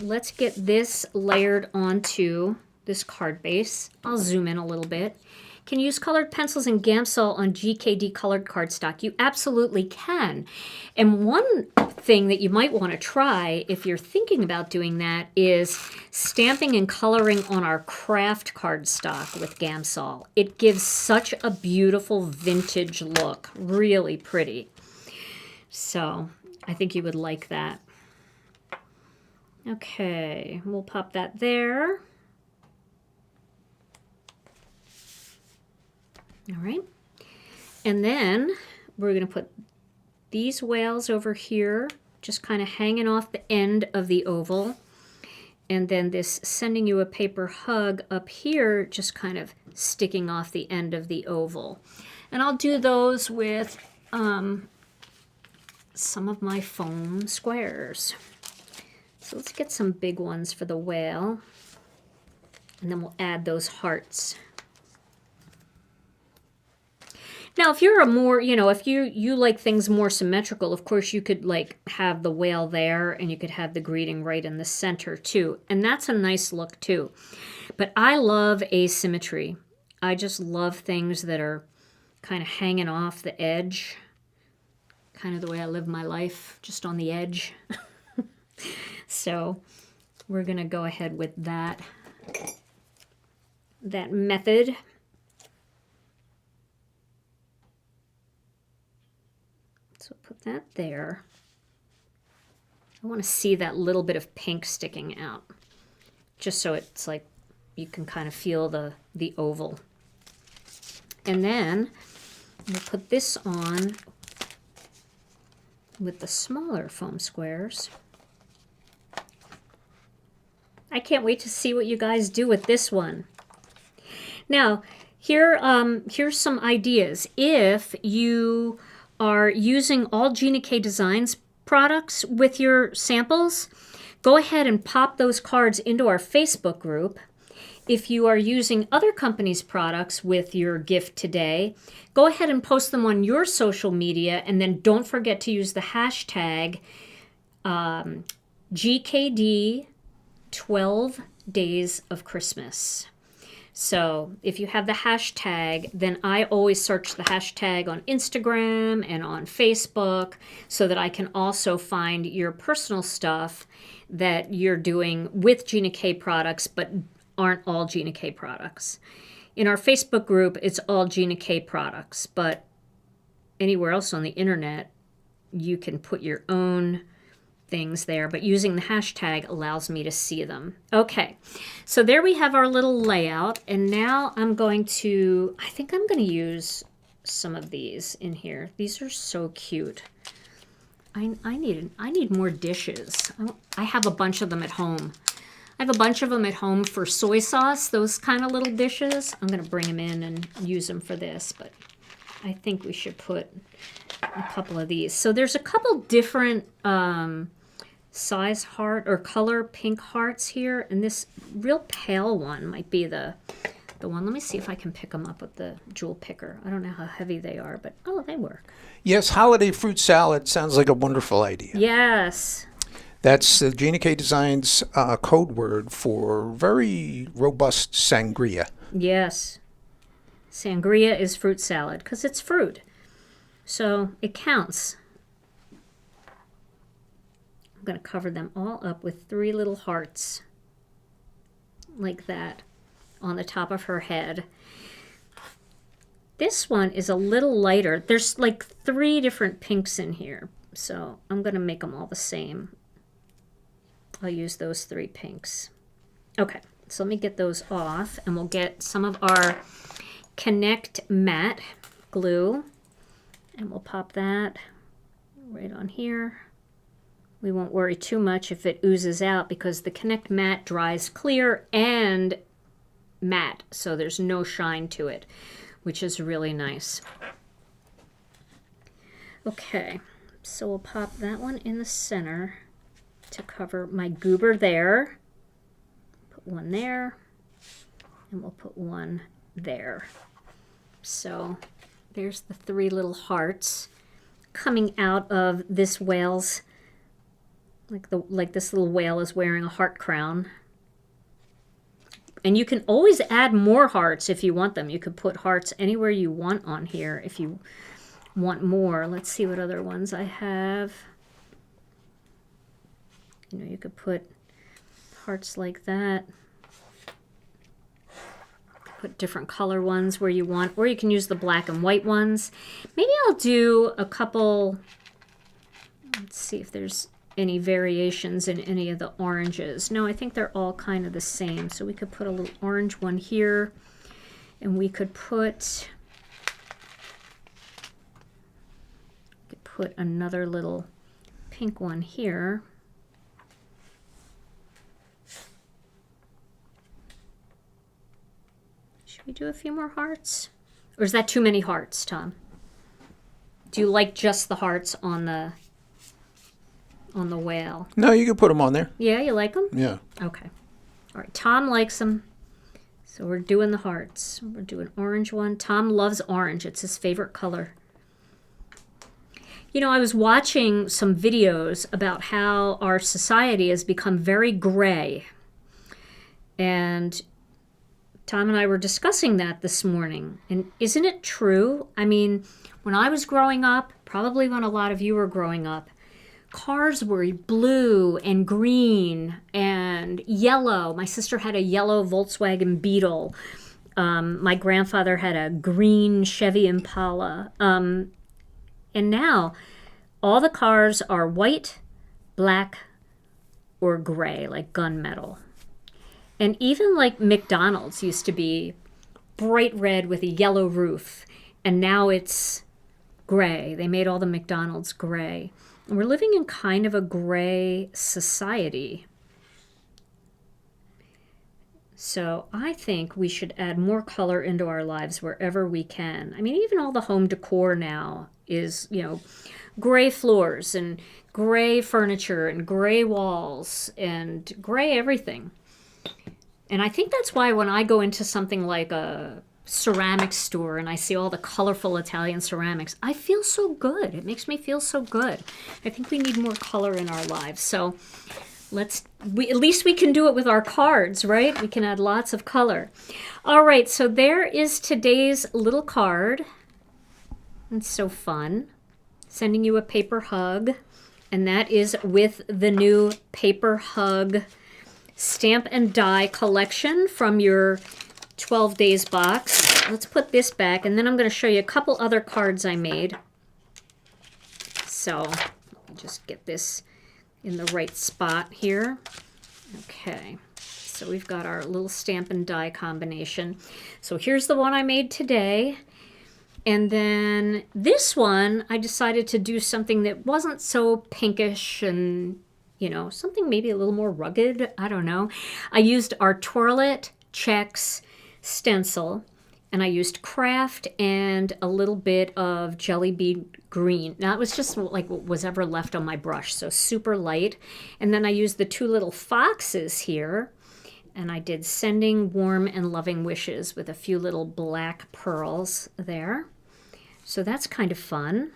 let's get this layered onto this card base. I'll zoom in a little bit. Can you use colored pencils and gamsol on GKD colored cardstock? You absolutely can. And one thing that you might want to try if you're thinking about doing that is stamping and coloring on our craft cardstock with gamsol. It gives such a beautiful vintage look. Really pretty. So I think you would like that. Okay, we'll pop that there. All right. And then we're going to put these whales over here, just kind of hanging off the end of the oval. And then this sending you a paper hug up here, just kind of sticking off the end of the oval. And I'll do those with some of my foam squares. So let's get some big ones for the whale. And then we'll add those hearts. Now, if you're a more, if you like things more symmetrical, of course you could like have the whale there and you could have the greeting right in the center too. And that's a nice look too. But I love asymmetry. I just love things that are kind of hanging off the edge. Kind of the way I live my life, just on the edge. So we're going to go ahead with that method. So put that there. I want to see that little bit of pink sticking out, just so it's like you can kind of feel the oval. And then we'll put this on with the smaller foam squares. I can't wait to see what you guys do with this one. Now, here's some ideas. If you are using all Gina K Designs products with your samples, go ahead and pop those cards into our Facebook group. If you are using other companies' products with your gift today, go ahead and post them on your social media, and then don't forget to use the hashtag GKD 12 Days of Christmas. So if you have the hashtag, then I always search the hashtag on Instagram and on Facebook so that I can also find your personal stuff that you're doing with Gina K products, but aren't all Gina K products. In our Facebook group, it's all Gina K products, but anywhere else on the internet, you can put your own things there, but using the hashtag allows me to see them. Okay, so there we have our little layout, and now I think I'm going to use some of these in here. These are so cute. I need more dishes. I have a bunch of them at home. I have a bunch of them at home for soy sauce, those kind of little dishes. I'm going to bring them in and use them for this, but I think we should put a couple of these. So there's a couple different size heart or color pink hearts here, and this real pale one might be the one. Let me see if I can pick them up with the jewel picker. I don't know how heavy they are, but oh, they work. Yes, holiday fruit salad sounds like a wonderful idea. Yes. That's Gina K Designs code word for very robust sangria. Yes. Sangria is fruit salad because it's fruit. So it counts. I'm going to cover them all up with 3 little hearts like that on the top of her head. This one is a little lighter. There's like 3 different pinks in here, so I'm going to make them all the same. I'll use those 3 pinks. Okay, so let me get those off, and we'll get some of our Connect matte glue, and we'll pop that right on here. We won't worry too much if it oozes out because the Connect matte dries clear and matte, so there's no shine to it, which is really nice. Okay, so we'll pop that one in the center to cover my goober there. Put one there, and we'll put one there. So there's the 3 little hearts coming out of this whale's, like this little whale is wearing a heart crown. And you can always add more hearts if you want them. You could put hearts anywhere you want on here if you want more. Let's see what other ones I have. You know, you could put hearts like that. Put different color ones where you want, or you can use the black and white ones. Maybe I'll do a couple, let's see if there's any variations in any of the oranges. No, I think they're all kind of the same. So we could put a little orange one here, and we could put another little pink one here. Should we do a few more hearts? Or is that too many hearts, Tom? Do you like just the hearts on the whale? No, you can put them on there. Yeah, you like them? Yeah. Okay. All right, Tom likes them. So we're doing the hearts. We're doing orange one. Tom loves orange. It's his favorite color. You know, I was watching some videos about how our society has become very gray. And Tom and I were discussing that this morning. And isn't it true? I mean, when I was growing up, probably when a lot of you were growing up, cars were blue and green and yellow. My sister had a yellow Volkswagen Beetle. My grandfather had a green Chevy Impala. And now all the cars are white, black, or gray, like gunmetal. And even like McDonald's used to be bright red with a yellow roof, and now it's gray. They made all the McDonald's gray. And we're living in kind of a gray society. So I think we should add more color into our lives wherever we can. I mean, even all the home decor now is, you know, gray floors and gray furniture and gray walls and gray everything. And I think that's why when I go into something like a ceramics store and I see all the colorful Italian ceramics, I feel so good. It makes me feel so good. I think we need more color in our lives. So at least we can do it with our cards, right? We can add lots of color. All right, so there is today's little card. It's so fun. Sending you a paper hug. And that is with the new Paper Hug Stamp and Die collection from your 12 days box. Let's put this back, and then I'm going to show you a couple other cards I made. So let me just get this in the right spot here. Okay, so we've got our little stamp and die combination. So here's the one I made today. And then this one, I decided to do something that wasn't so pinkish and, you know, something maybe a little more rugged. I don't know. I used our Tourette Checks stencil, and I used craft and a little bit of jelly bean green. Now it was just like what was ever left on my brush, so super light. And then I used the two little foxes here, and I did Sending Warm and Loving Wishes with a few little black pearls there. So that's kind of fun.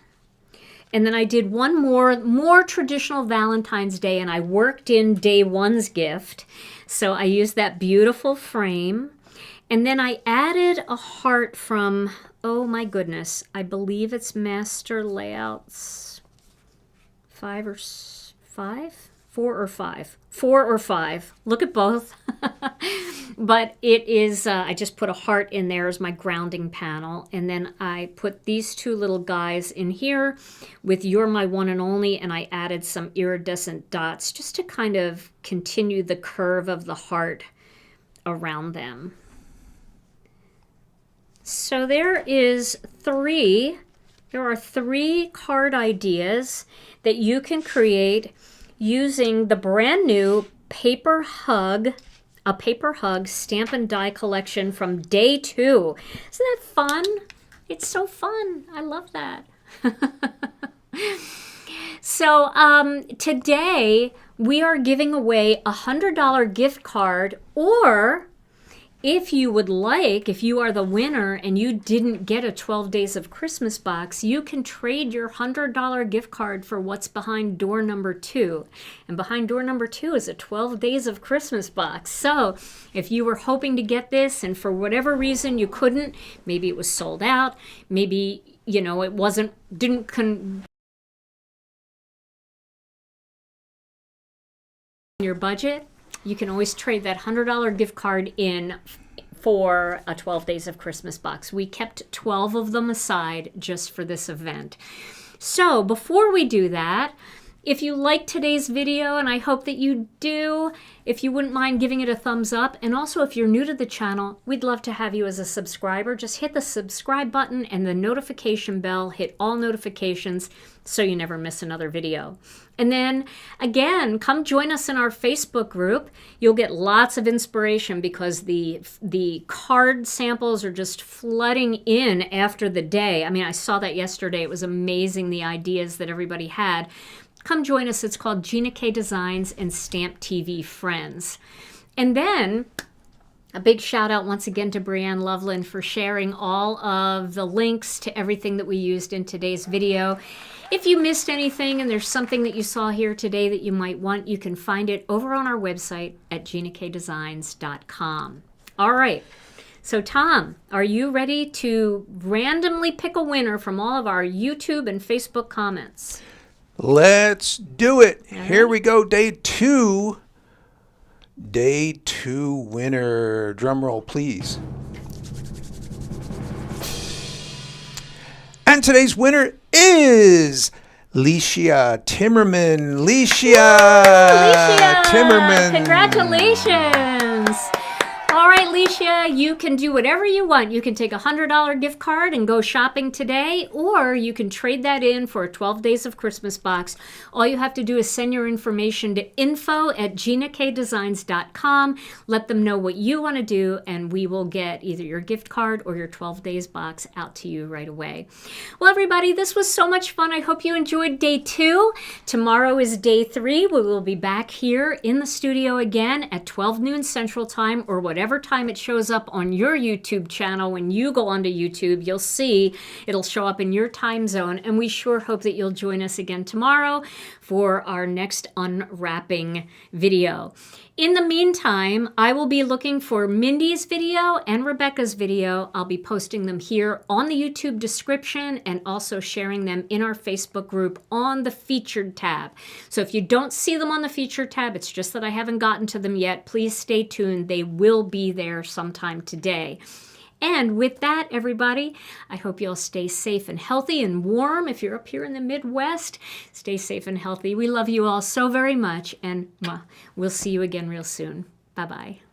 And then I did one more traditional Valentine's Day, and I worked in day one's gift. So I used that beautiful frame. And then I added a heart from, oh my goodness, I believe it's Master Layouts 4 or 5. Look at both. But it is, I just put a heart in there as my grounding panel. And then I put these two little guys in here with You're My One and Only. And I added some iridescent dots just to kind of continue the curve of the heart around them. So there are 3 card ideas that you can create using the brand new Paper Hug, a Paper Hug Stamp and Die collection from day 2. Isn't that fun? It's so fun. I love that. So today we are giving away a $100 gift card, or If you would like, if you are the winner and you didn't get a 12 Days of Christmas box, you can trade your $100 gift card for what's behind door number 2. And behind door number 2 is a 12 Days of Christmas box. So if you were hoping to get this and for whatever reason you couldn't, maybe it was sold out, maybe, you know, it didn't your budget, you can always trade that $100 gift card in for a 12 Days of Christmas box. We kept 12 of them aside just for this event. So before we do that, if you liked today's video, and I hope that you do, if you wouldn't mind giving it a thumbs up, and also if you're new to the channel, we'd love to have you as a subscriber. Just hit the subscribe button and the notification bell, hit all notifications so you never miss another video. And then again, come join us in our Facebook group. You'll get lots of inspiration because the card samples are just flooding in after the day. I mean, I saw that yesterday. It was amazing, the ideas that everybody had. Come join us. It's called Gina K Designs and Stamp TV Friends. And then a big shout out once again to Brianne Loveland for sharing all of the links to everything that we used in today's video. If you missed anything and there's something that you saw here today that you might want, you can find it over on our website at ginakdesigns.com. All right. So Tom, are you ready to randomly pick a winner from all of our YouTube and Facebook comments? Let's do it. Here we go. Day 2. Day 2 winner. Drum roll, please. And today's winner is Leshia Timmerman. Leshia Timmerman. Congratulations. All right, Leshia, you can do whatever you want. You can take a $100 gift card and go shopping today, or you can trade that in for a 12 Days of Christmas box. All you have to do is send your information to info@ginakdesigns.com. Let them know what you want to do, and we will get either your gift card or your 12 Days box out to you right away. Well, everybody, this was so much fun. I hope you enjoyed day 2. Tomorrow is day 3. We will be back here in the studio again at 12 noon Central Time, or whatever time it shows up on your YouTube channel. When you go onto YouTube, you'll see it'll show up in your time zone, and we sure hope that you'll join us again tomorrow for our next unwrapping video. In the meantime, I will be looking for Mindy's video and Rebecca's video. I'll be posting them here on the YouTube description and also sharing them in our Facebook group on the featured tab. So if you don't see them on the featured tab, it's just that I haven't gotten to them yet. Please stay tuned. They will be there sometime today. And with that, everybody, I hope you'll stay safe and healthy and warm. If you're up here in the Midwest, stay safe and healthy. We love you all so very much, and we'll see you again real soon. Bye-bye.